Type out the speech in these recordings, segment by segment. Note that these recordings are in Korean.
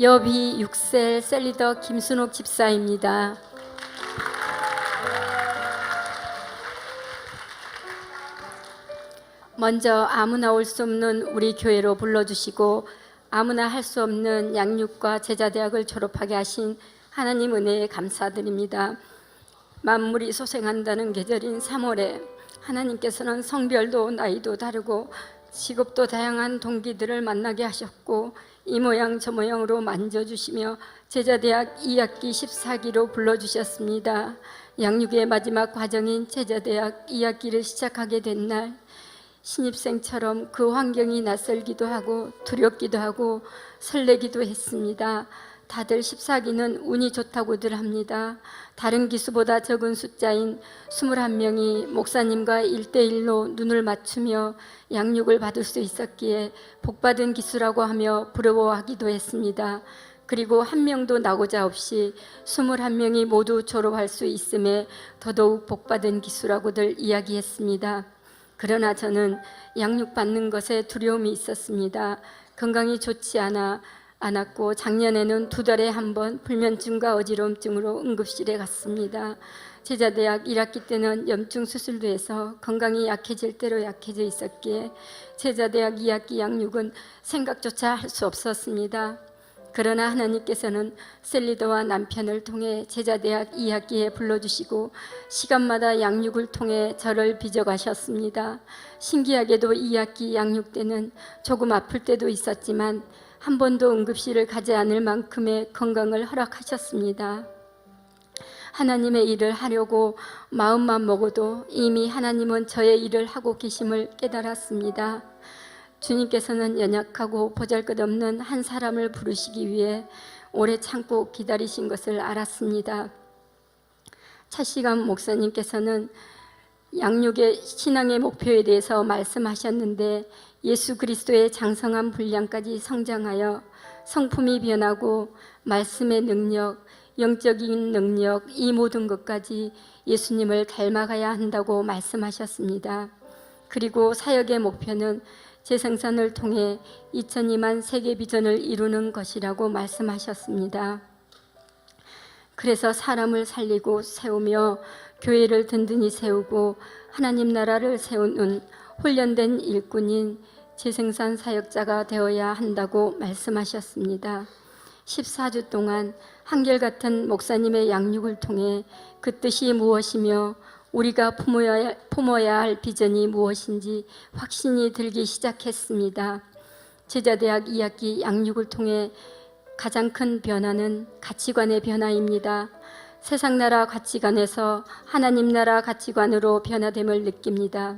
여비 6세 셀리더 김순옥 집사입니다. 먼저 아무나 올 수 없는 우리 교회로 불러주시고 아무나 할 수 없는 양육과 제자대학을 졸업하게 하신 하나님 은혜에 감사드립니다. 만물이 소생한다는 계절인 3월에 하나님께서는 성별도 나이도 다르고 직업도 다양한 동기들을 만나게 하셨고 이 모양 저 모양으로 만져주시며 제자대학 2학기 14기로 불러주셨습니다. 양육의 마지막 과정인 제자대학 2학기를 시작하게 된 날, 신입생처럼 그 환경이 낯설기도 하고 두렵기도 하고 설레기도 했습니다. 다들 14기는 운이 좋다고들 합니다. 다른 기수보다 적은 숫자인 21명이 목사님과 1대1로 눈을 맞추며 양육을 받을 수 있었기에 복받은 기수라고 하며 부러워하기도 했습니다. 그리고 한 명도 낙오자 없이 21명이 모두 졸업할 수 있음에 더더욱 복받은 기수라고들 이야기했습니다. 그러나 저는 양육받는 것에 두려움이 있었습니다. 건강이 좋지 않았고 작년에는 2달에 한 번 불면증과 어지러움증으로 응급실에 갔습니다. 제자대학 1학기 때는 염증 수술도 해서 건강이 약해질 대로 약해져 있었기에 제자대학 2학기 양육은 생각조차 할 수 없었습니다. 그러나 하나님께서는 셀리더와 남편을 통해 제자대학 2학기에 불러주시고 시간마다 양육을 통해 저를 빚어가셨습니다. 신기하게도 2학기 양육 때는 조금 아플 때도 있었지만 한 번도 응급실을 가지 않을 만큼의 건강을 허락하셨습니다. 하나님의 일을 하려고 마음만 먹어도 이미 하나님은 저의 일을 하고 계심을 깨달았습니다. 주님께서는 연약하고 보잘것없는 한 사람을 부르시기 위해 오래 참고 기다리신 것을 알았습니다. 차시감 목사님께서는 양육의 신앙의 목표에 대해서 말씀하셨는데 예수 그리스도의 장성한 분량까지 성장하여 성품이 변하고 말씀의 능력, 영적인 능력, 이 모든 것까지 예수님을 닮아가야 한다고 말씀하셨습니다. 그리고 사역의 목표는 재생산을 통해 2002만 세계 비전을 이루는 것이라고 말씀하셨습니다. 그래서 사람을 살리고 세우며 교회를 든든히 세우고 하나님 나라를 세우는 훈련된 일꾼인 재생산 사역자가 되어야 한다고 말씀하셨습니다. 14주 동안 한결같은 목사님의 양육을 통해 그 뜻이 무엇이며 우리가 품어야 할 비전이 무엇인지 확신이 들기 시작했습니다. 제자대학 2학기 양육을 통해 가장 큰 변화는 가치관의 변화입니다. 세상 나라 가치관에서 하나님 나라 가치관으로 변화됨을 느낍니다.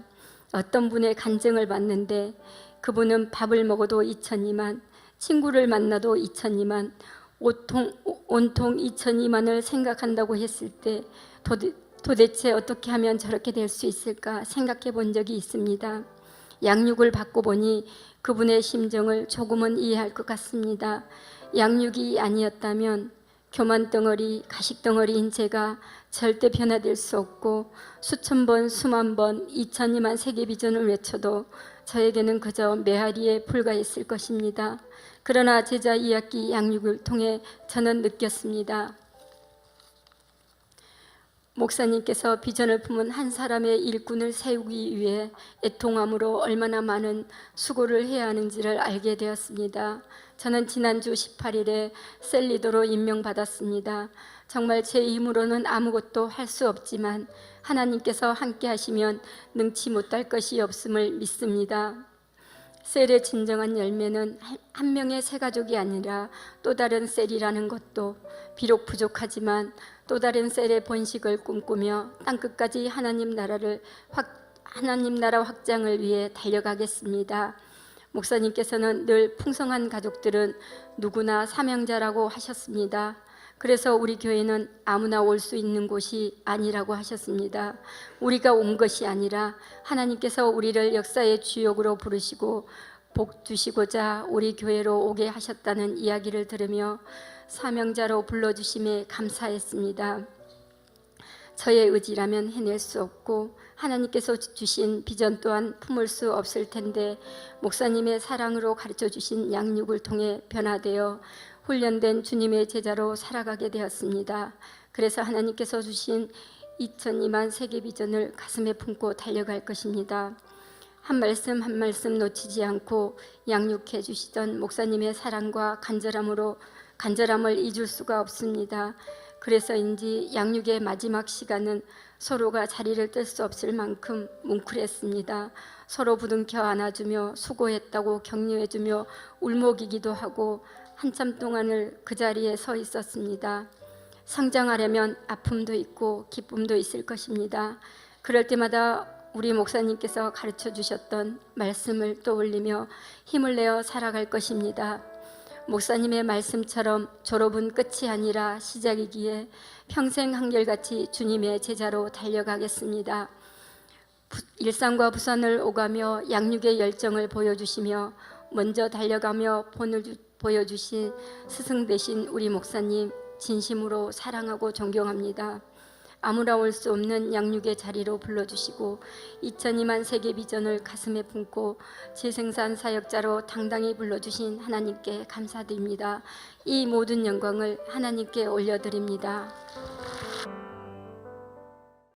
어떤 분의 간증을 받는데 그분은 밥을 먹어도 2,000이만, 친구를 만나도 2,000이만, 온통 2,000이만을 생각한다고 했을 때 도대체 어떻게 하면 저렇게 될 수 있을까 생각해 본 적이 있습니다. 양육을 받고 보니 그분의 심정을 조금은 이해할 것 같습니다. 양육이 아니었다면 교만 덩어리, 가식 덩어리인 제가 절대 변화될 수 없고 수천 번, 수만 번 2,002만 세계 비전을 외쳐도 저에게는 그저 메아리에 불과했을 것입니다. 그러나 제자 2학기 양육을 통해 저는 느꼈습니다. 목사님께서 비전을 품은 한 사람의 일꾼을 세우기 위해 애통함으로 얼마나 많은 수고를 해야 하는지를 알게 되었습니다. 저는 지난주 18일에 셀리더로 임명받았습니다. 정말 제 힘으로는 아무것도 할 수 없지만 하나님께서 함께 하시면 능치 못할 것이 없음을 믿습니다. 셀의 진정한 열매는 한 명의 새 가족이 아니라 또 다른 셀이라는 것도 비록 부족하지만 또 다른 셀의 번식을 꿈꾸며 땅끝까지 하나님 나라 확장을 위해 달려가겠습니다. 목사님께서는 늘 풍성한 가족들은 누구나 사명자라고 하셨습니다. 그래서 우리 교회는 아무나 올 수 있는 곳이 아니라고 하셨습니다. 우리가 온 것이 아니라 하나님께서 우리를 역사의 주역으로 부르시고 복 주시고자 우리 교회로 오게 하셨다는 이야기를 들으며 사명자로 불러주심에 감사했습니다. 저의 의지라면 해낼 수 없고 하나님께서 주신 비전 또한 품을 수 없을 텐데 목사님의 사랑으로 가르쳐 주신 양육을 통해 변화되어 훈련된 주님의 제자로 살아가게 되었습니다. 그래서 하나님께서 주신 2002만 세계 비전을 가슴에 품고 달려갈 것입니다. 한 말씀 한 말씀 놓치지 않고 양육해 주시던 목사님의 사랑과 간절함을 잊을 수가 없습니다. 그래서인지 양육의 마지막 시간은 서로가 자리를 뗄 수 없을 만큼 뭉클했습니다. 서로 부둥켜 안아주며 수고했다고 격려해주며 울먹이기도 하고 한참 동안을 그 자리에 서 있었습니다. 성장하려면 아픔도 있고 기쁨도 있을 것입니다. 그럴 때마다 우리 목사님께서 가르쳐 주셨던 말씀을 떠올리며 힘을 내어 살아갈 것입니다. 목사님의 말씀처럼 졸업은 끝이 아니라 시작이기에 평생 한결같이 주님의 제자로 달려가겠습니다. 일산과 부산을 오가며 양육의 열정을 보여주시며 먼저 달려가며 본을 보여주신 스승 되신 우리 목사님 진심으로 사랑하고 존경합니다. 아무나 올 수 없는 양육의 자리로 불러주시고 2002만 세계 비전을 가슴에 품고 재생산 사역자로 당당히 불러주신 하나님께 감사드립니다. 이 모든 영광을 하나님께 올려드립니다.